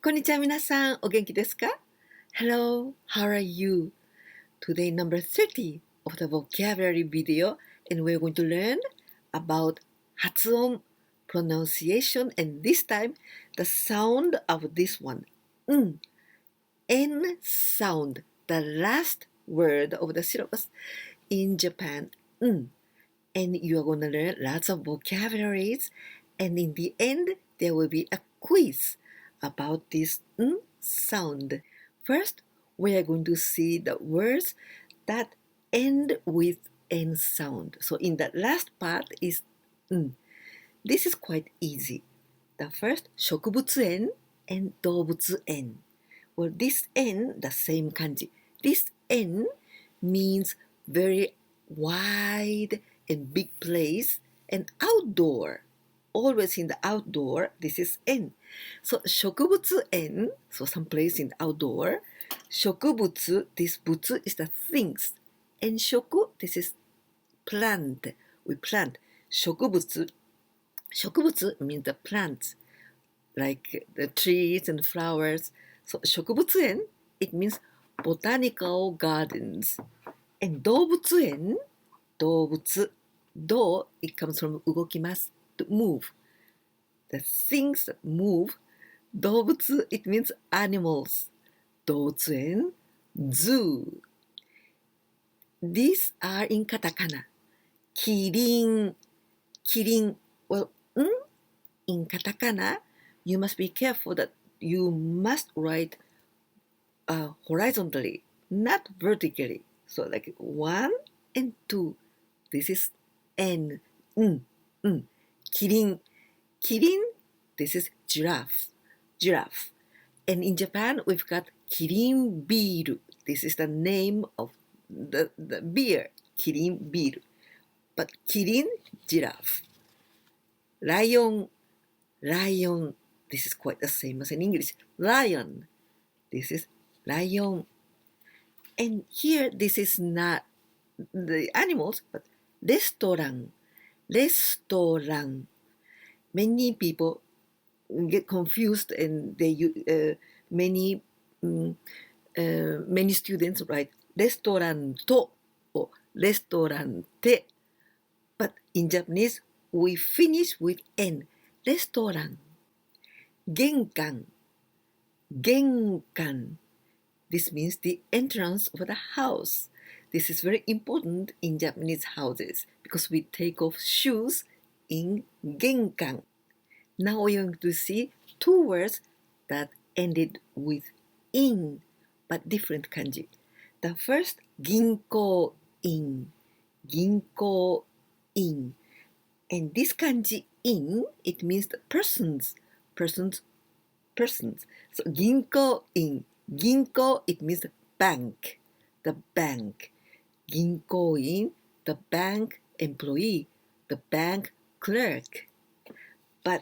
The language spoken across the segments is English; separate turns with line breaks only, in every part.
こんにちは皆さん、お元気ですか？ Hello, how are you? Today number 30 of the vocabulary video and we're going to learn about 発音, pronunciation and this time the sound of this one. N sound, the last word of the syllabus in Japan. And you are going to learn lots of vocabularies and in the end there will be a quiz about this sound. First, we are going to see the words that end with N sound. So in the last part is This is quite easy. The first, 植物園 and 動物園. Well, this N, the same kanji. This N means very wide and big place and outdoor. Always in the outdoor, this is N. So 植物園, so some place in the outdoor. 植物, this 物 is the things. And 植, this is plant. We plant. 植物means the plants, like the trees and flowers. So 植物園, it means botanical gardens. And 動物園, 動物, do, it comes from 動きます, to move. The things that move. 動物, it means animals. 動物園, zoo. These are in katakana. キリン, well, in katakana, you must be careful that you must write horizontally, not vertically. So like 1 and 2. This is N. キリン, this is giraffe. And in Japan, we've got キリンビール. This is the name of the beer, キリンビール. But キリン, giraffe. Lion, this is quite the same as in English. Lion, this is lion. And here, this is not the animals, but restaurant. Many people get confused and they many students write restauranto or restaurante. But in Japanese, we finish with N. Restaurant. 玄関. This means the entrance of the house. This is very important in Japanese houses because we take off shoes in 玄関. Now we are going to see two words that ended with in but different kanji. The first, 銀行員. And this kanji in, it means the persons. So 銀行員. Ginko, it means the bank. 銀行員, the bank employee, the bank clerk. But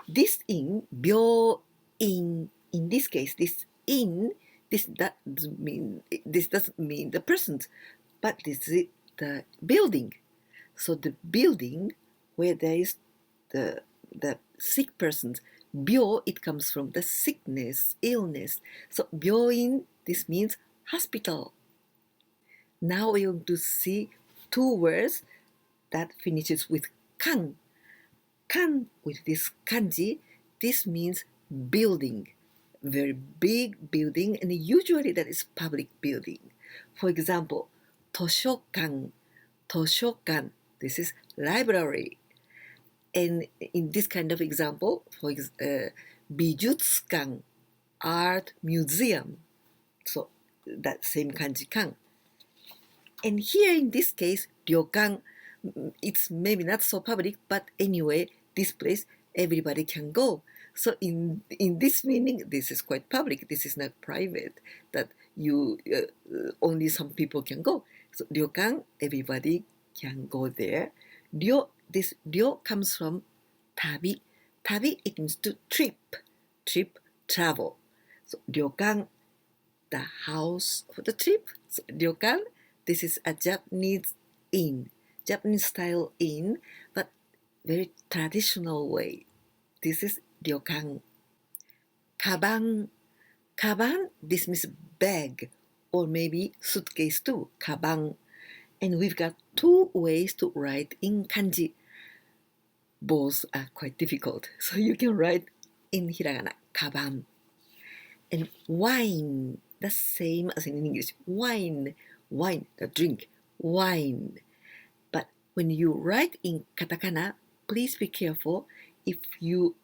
this in, 病院, in this case, this doesn't mean the persons, but this is the building. So the building where there is the sick persons, 病, it comes from the sickness, illness. So 病院, this means hospital. Now we're going to see two words that finishes with kan. Kan with this kanji, this means building, very big building, and usually that is public building. For example, 図書館, this is library. And in this kind of example, for 美術館, art museum. So that same kanji kan. And here in this case, 旅館, it's maybe not so public, but anyway, this place everybody can go. So in this meaning, this is quite public. This is not private, that you only some people can go. So 旅館, everybody can go there. This 旅 comes from 旅. Tabi, it means to trip, travel. So 旅館, the house for the trip. So 旅館, this is a Japanese inn, Japanese style inn, but very traditional way. This is 旅館.カバン。カバン, this means bag or maybe suitcase too, カバン. And we've got two ways to write in kanji. Both are quite difficult. So you can write in hiragana, カバン. And wine, the same as in English. Wine, the drink, wine. But when you write in katakana, please be careful. If you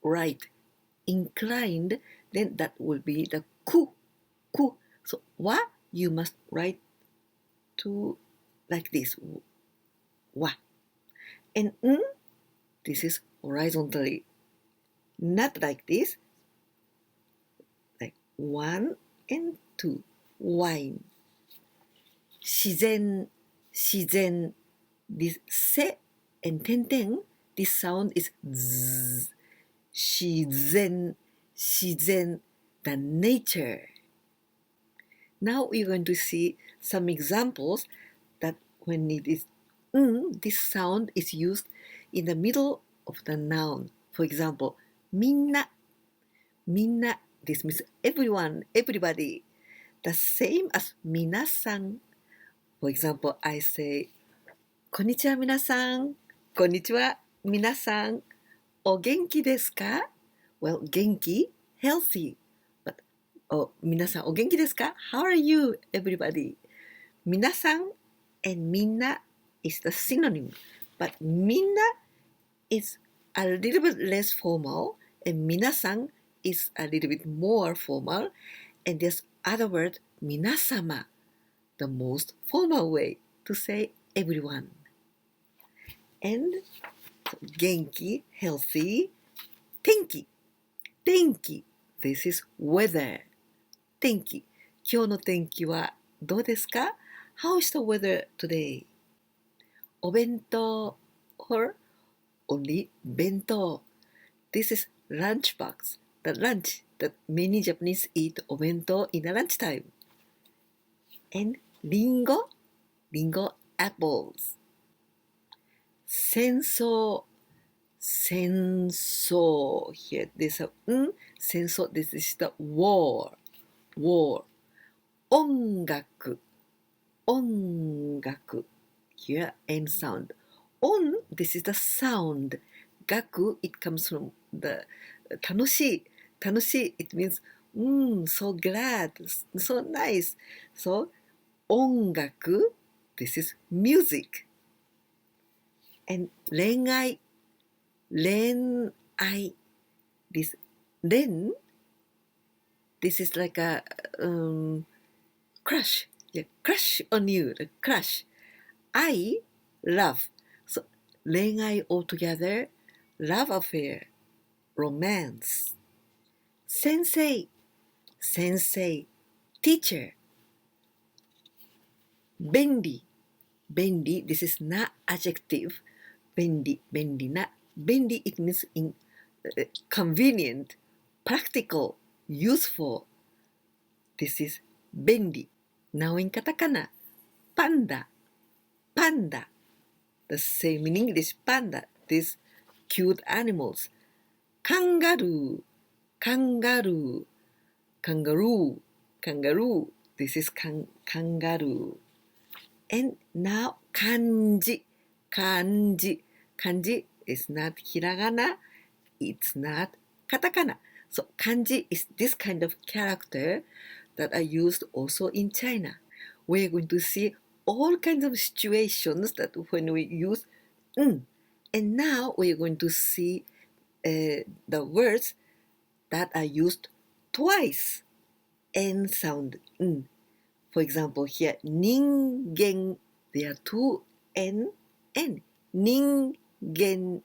write inclined, then that will be the ku. So wa, you must write to like this, wa. And this is horizontally, not like this, like 1 and 2, wine. 自然, this se and ten, this sound is z. 自然, the nature. Now we're going to see some examples that when it is this sound is used in the middle of the noun. For example, みんな, this means everyone, everybody. The same as 皆さん. For example, I say, こんにちは皆さん。こんにちは皆さん。お元気ですか? Well, 元気, healthy. But 皆さんお元気ですか? How are you, everybody? 皆さん and みんな is the synonym. But みんな is a little bit less formal and 皆さん is a little bit more formal. And this other word, 皆様, the most formal way to say everyone. And 元気, healthy, 天気, this is weather. 天気, 今日の天気はどうですか? How is the weather today? お弁当 or only 弁当. This is lunchbox, the lunch that many Japanese eat お弁当 in the lunchtime. And リンゴ, apples. 戦争 here there's a 戦争 this is the war 音楽 here end sound 音 this is the sound 楽 it comes from the 楽しい it means so glad, so nice. So 音楽 this is music. And 恋愛 this 恋 this is like a crush, crush on you, the crush. I love, so 恋愛 altogether, love affair, romance. 先生 teacher. 便利 this is not adjective. 便利な 便利 it means convenient, practical, useful. This is 便利. Now in katakana, panda, the same in English, panda, these cute animals. Kangaroo, this is kangaroo. And now kanji is not hiragana, it's not katakana. So kanji is this kind of character that are used also in China. We're going to see all kinds of situations that when we use And now we're going to see the words that are used twice and sound For example, here 人間 there are two n 人間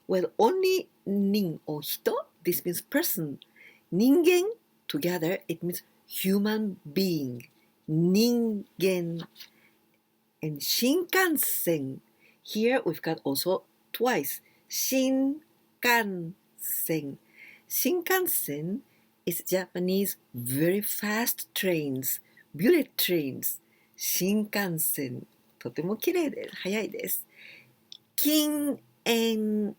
well only 人 or 人 this means person 人間 together it means human being 人間 and 新幹線 here we've got also twice 新幹線 Shinkansen is Japanese very fast trains, bullet trains. Shinkansen とても綺麗で速いです。禁煙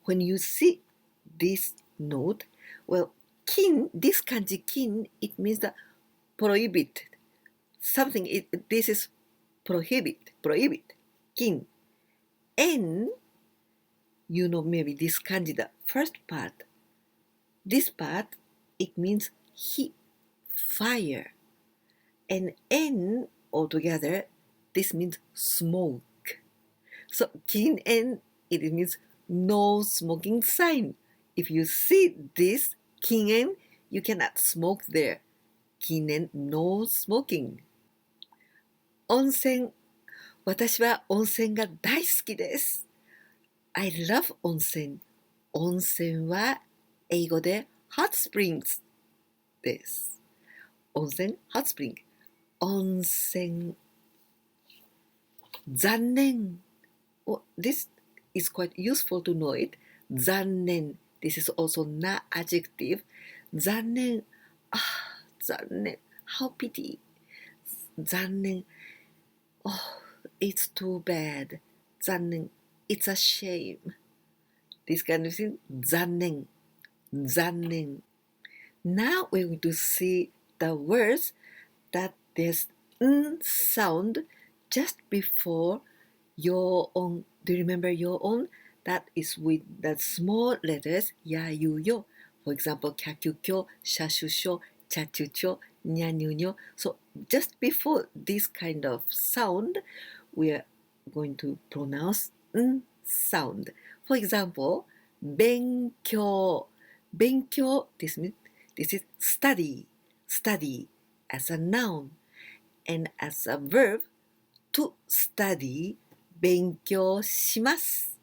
when you see this note? Well, kin, this kanji kin, it means the prohibit. Something, this is prohibit, kin. En, you know maybe this kanji, the first part. This part, it means heat, fire. And en altogether, this means smoke. So kin en, it means no smoking sign. If you see this kin en, you cannot smoke there. Kin en, no smoking. 温泉。私は温泉が大好きです。I love 温泉。温泉は英語で hot springs です。温泉 hot spring。温泉。残念。Oh, this is quite useful to know it. 残念。This is also not adjective. 残念。あ、残念。How pity. 残念。Oh, it's too bad. 残念。It's a shame. This kind of thing. 残念。残念。Now we're going to see the words that there's n sound just before your own. Do you remember your own? That is with the small letters ya, yu, yo. For example, kyakyu-kyo, shashusho, chachucho, nyanyu-nyo. So just before this kind of sound, we are going to pronounce n sound. For example, 勉強. 勉強, this is study, study as a noun. And as a verb, to study, 勉強します。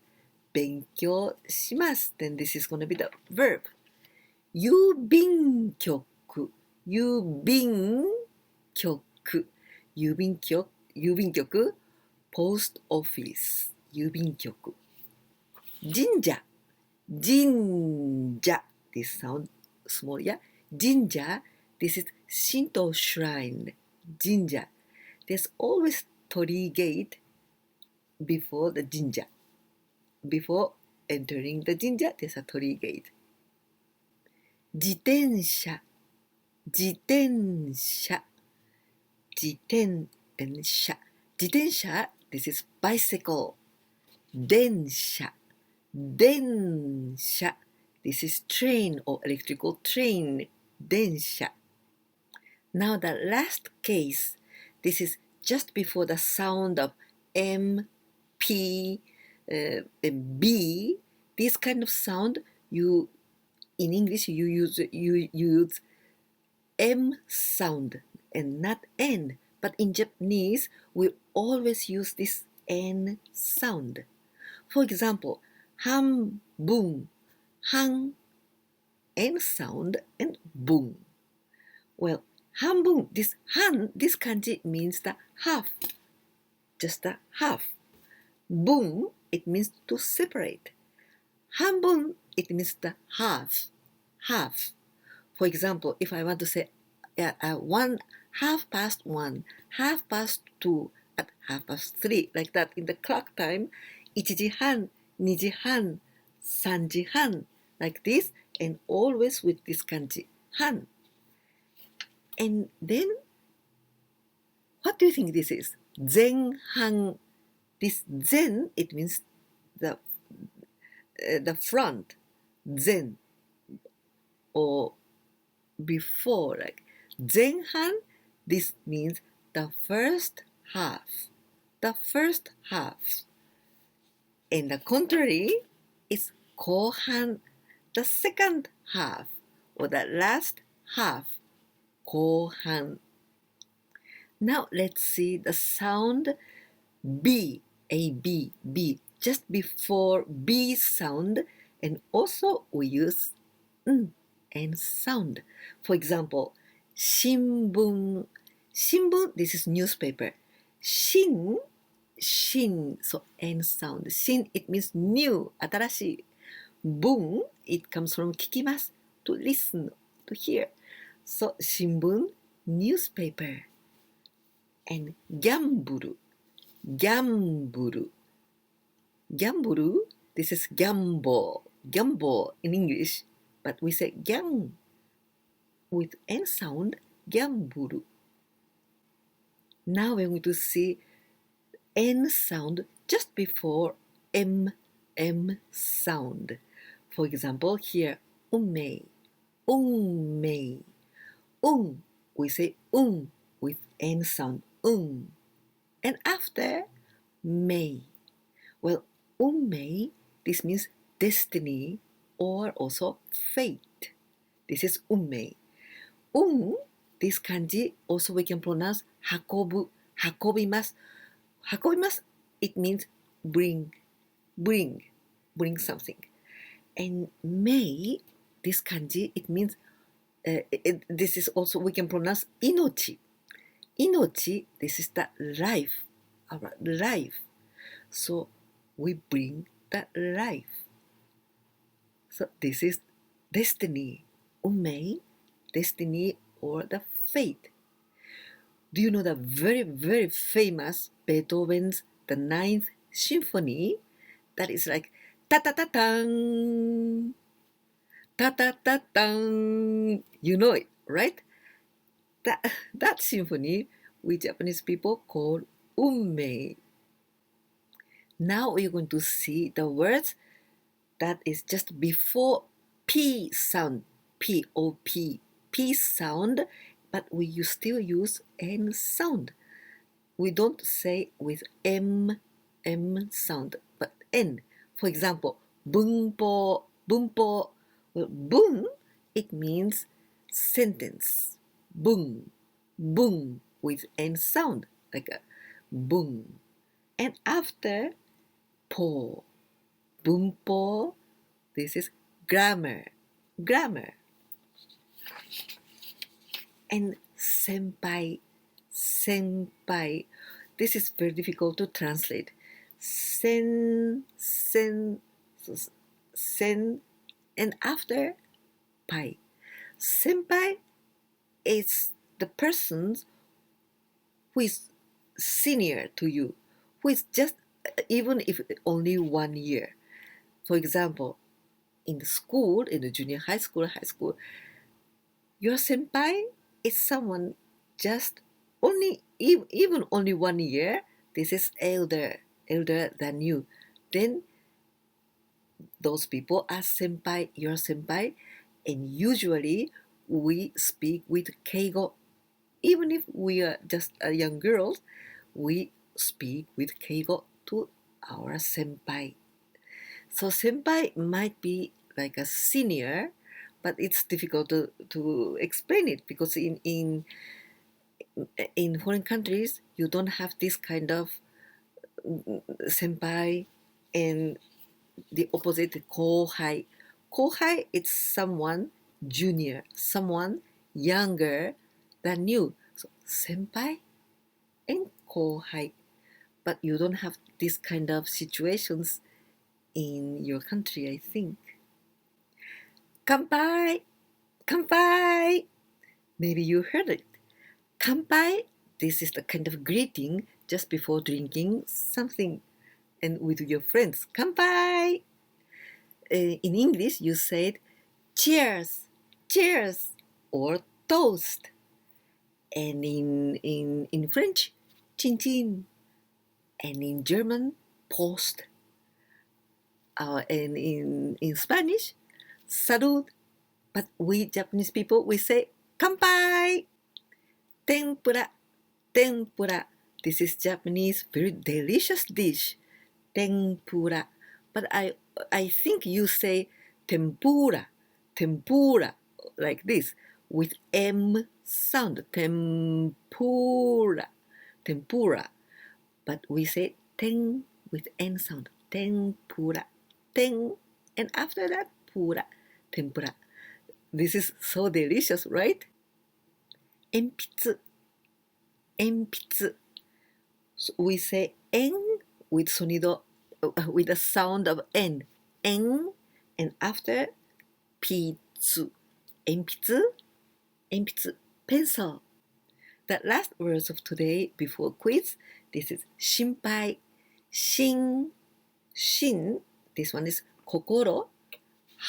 勉強します。Then this is going to be the verb. 郵便局、郵便局、郵便局、郵便局、post office、郵便局。神社、神社。This sound small, yeah? 神社, this is Shinto shrine. 神社. There's always torii gate before the 神社. Before entering the 神社, there's a torii gate. 自転車, 自転車, 自転車. 自転車, this is bicycle. 電車, 電車. This is train or electrical train. 電車. Now the last case. This is just before the sound of M, P, and B. This kind of sound, in English you use M sound and not N. But in Japanese, we always use this N sound. For example, 半分. 半 N sound and 分. Well, 半分, this kanji means the half, just the half. 分, it means to separate. 半分, it means the half. For example, if I want to say 1, 1:30, 1:30, at 3:30, like that in the clock time, 1時半, 2時半, 3時半, like this, and always with this kanji, 半. And then, what do you think this is? 前半. This 前, it means the front, 前, or before, like 前半, this means the first half. And the contrary is 後半, the second half, or the last half, 後半. Now let's see the sound B, A, B, B, just before B sound, and also we use N sound. For example, 新聞. 新聞, this is newspaper. 新, so N sound. 新, it means new, 新しい. 文, it comes from 聞きます, to listen, to hear. So 新聞, newspaper. And gamble, this is gamble, gamble in English, but we say gang with N sound, gamble. Now we're going to see N sound just before M sound. For example, here, unmei, unmei. We say with N sound, And after, mei. Well, unmei, this means destiny or also fate. This is unmei. This kanji also we can pronounce hakobu, hakobimasu. Hakobimasu, it means bring something. And mei, this kanji, it means, this is also we can pronounce inochi. Inochi, this is the life, our life. So we bring the life. So this is destiny, unmei, destiny or the fate. Do you know the very, very famous Beethoven's the Ninth Symphony? That is like ta-ta-ta-tang, ta-ta-ta-tang. You know it, right? That symphony we Japanese people call unmei. Now we're going to see the words that is just before P sound, P-O-P, P sound, but we still use N sound. We don't say with M sound, but N. For example, 文法. Well, 文, it means sentence. 文 with N sound, like a 文. And after 法, 文法, this is grammar. And senpai, this is very difficult to translate. Sen, and after pai. Senpai is the person who is senior to you, who is just, even if only 1 year. For example, in the school, in the junior high school, your senpai is someone just only, even only 1 year. This is elder than you. Then those people are senpai, your senpai, and usually we speak with keigo. Even if we are just a young girl, we speak with keigo to our senpai. So senpai might be like a senior, but it's difficult to explain it because in foreign countries you don't have this kind of senpai, and the opposite kohai. Kohai is someone junior, someone younger than you. So senpai and kohai. But you don't have this kind of situations in your country, I think. Kanpai! Kanpai! Maybe you heard it. Kanpai, this is the kind of greeting just before drinking something and with your friends. Kanpai! In English, you said cheers, cheers, or toast. And in French, chin chin. And in German, Prost. And in Spanish, salud. But we Japanese people, we say kanpai. Tempura, tempura. This is Japanese very delicious dish. Tempura. But I think you say tempura, tempura, like this, with M sound. Tempura, tempura. But we say ten with N sound. Tempura, ten, and after that, pura, tempura. This is so delicious, right? 鉛筆, 鉛筆. So we say N with sonido, with the sound of N. N, and after 筆. 鉛筆, 鉛筆, pencil. The last words of today before quiz, this is 心配, shin, this one is kokoro,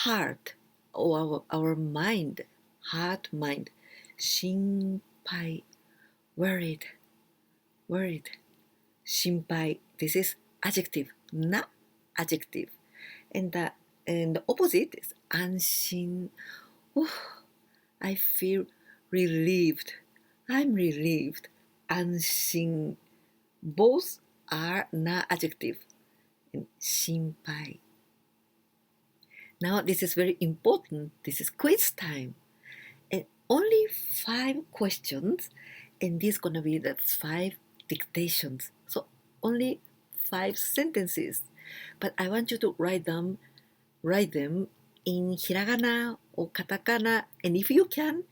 heart or our mind, heart, mind, 心配 worried,心配 this is adjective, not adjective. And the opposite is 安心 I feel relieved, I'm relieved, 安心 both are not adjective. 心配 Now this is very important. This is quiz time. And only 5 questions, and this is gonna be the 5 dictations. So only 5 sentences. But I want you to write them in hiragana or katakana, and if you can,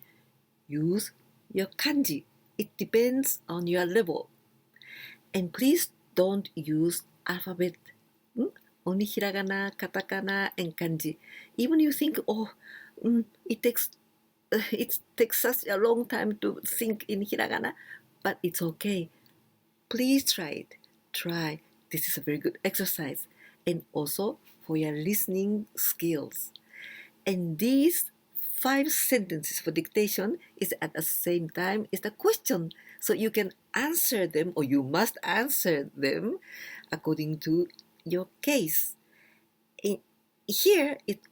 use your kanji. It depends on your level. And please don't use alphabet. Only hiragana, katakana, and kanji. Even you think, it takes such a long time to think in hiragana, but it's okay. Please try it. Try. This is a very good exercise, and also for your listening skills. And these 5 sentences for dictation is at the same time is the question, so you can answer them, or you must answer them according to your case. Here, it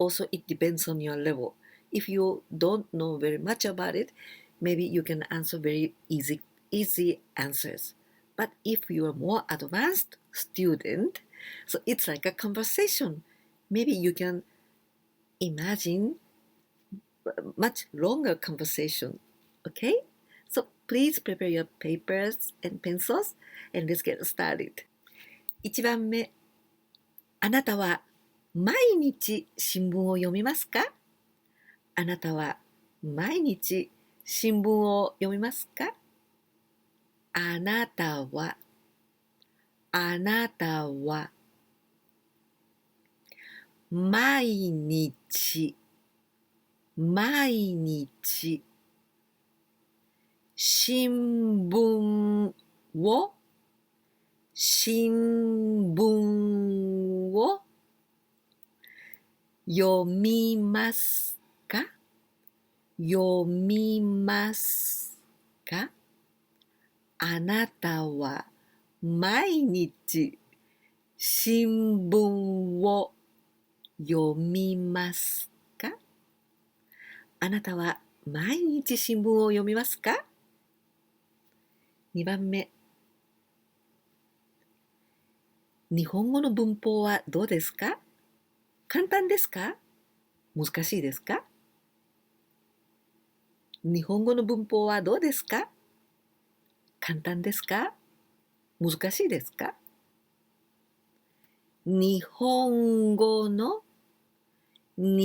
depends on your level. If you don't know very much about it, maybe you can answer very easy answers. But if you are more advanced student, so it's like a conversation. Maybe you can imagine much longer conversation. Okay? So please prepare your papers and pencils, and let's get started. 1番目、あなたは毎日新聞を読みますか？あなたは毎日新聞を読みますか？あなたは毎日新聞を読みますか？あなたは毎日新聞を読みますか？あなたは毎日新聞を読みますか？ 2 番目、日本語の文法はどうですか？簡単ですか？難しいですか？日本語の文法はどうですか？簡単ですか？難しいですか？日本語の文法はどう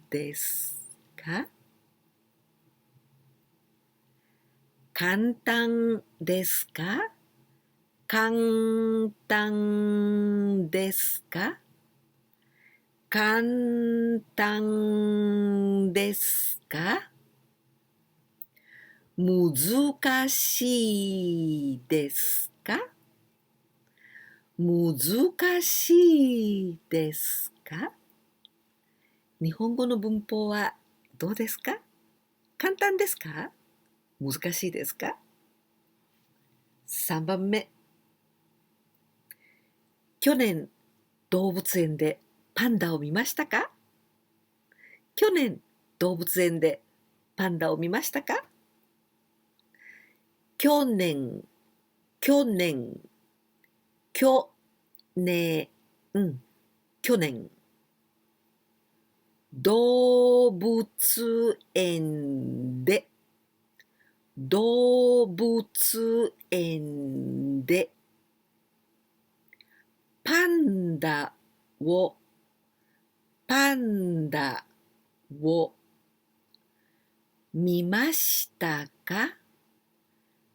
ですか？簡単ですか？簡単ですか？簡単ですか？難しいですか？難しいですか？日本語の文法はどうですか？簡単ですか？難しいですか？ 3 番目、去年動物園でパンダを見ましたか？去年動物園でパンダを見ましたか？去年動物園でパンダを見ましたか？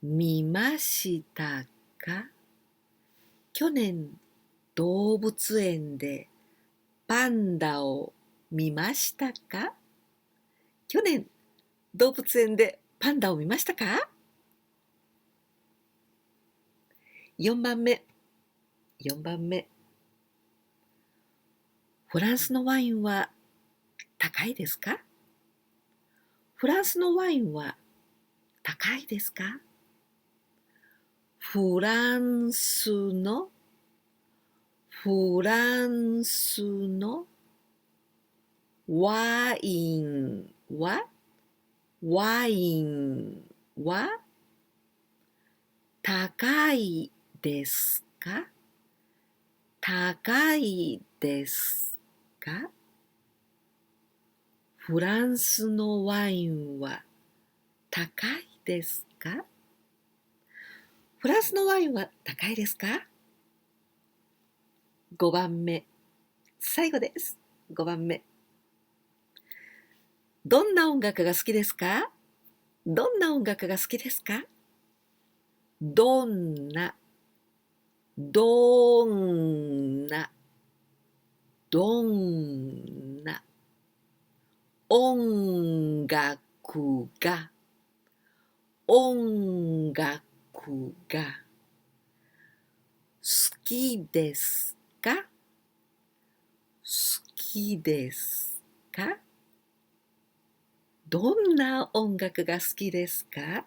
見ましたか？去年動物園でパンダを見ましたか？去年動物園でパンダを見ましたか？4番目。フランスのワインは高いですか？フランスのワインは高いですか？フランスのワインは高いですか？高いですか？フランスのワインは高いですか？フランスのワインは高いですか？5番目。最後です。5番目。どんな音楽が好きですか？どんな音楽が好きですか？どんな音楽が好きですか？どんな音楽が好きですか？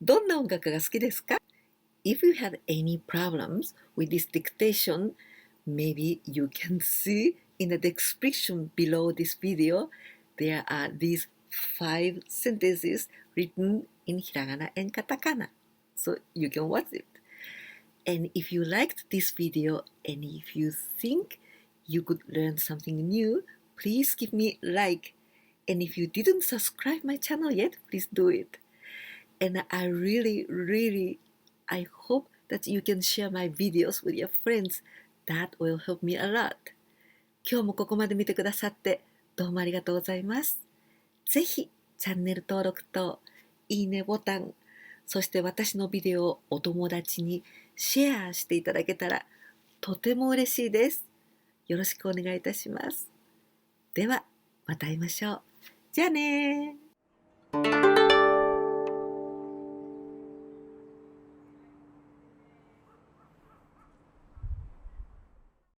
どんな音楽が好きですか？ If you have any problems with this dictation, maybe you can see in the description below this video, there are these 5 sentences written in hiragana and katakana. So you can watch it. And if you liked this video and if you think you could learn something new, please give me a like. And if you didn't subscribe my channel yet, please do it. And I hope that you can share my videos with your friends. That will help me a lot. 今日もここまで見てくださってどうもありがとうございます。ぜひチャンネル登録といいねボタン、そして私のビデオをお友達にシェアしていただけたらとても嬉しいです。よろしくお願いいたします。ではまた会いましょう。じゃあねー。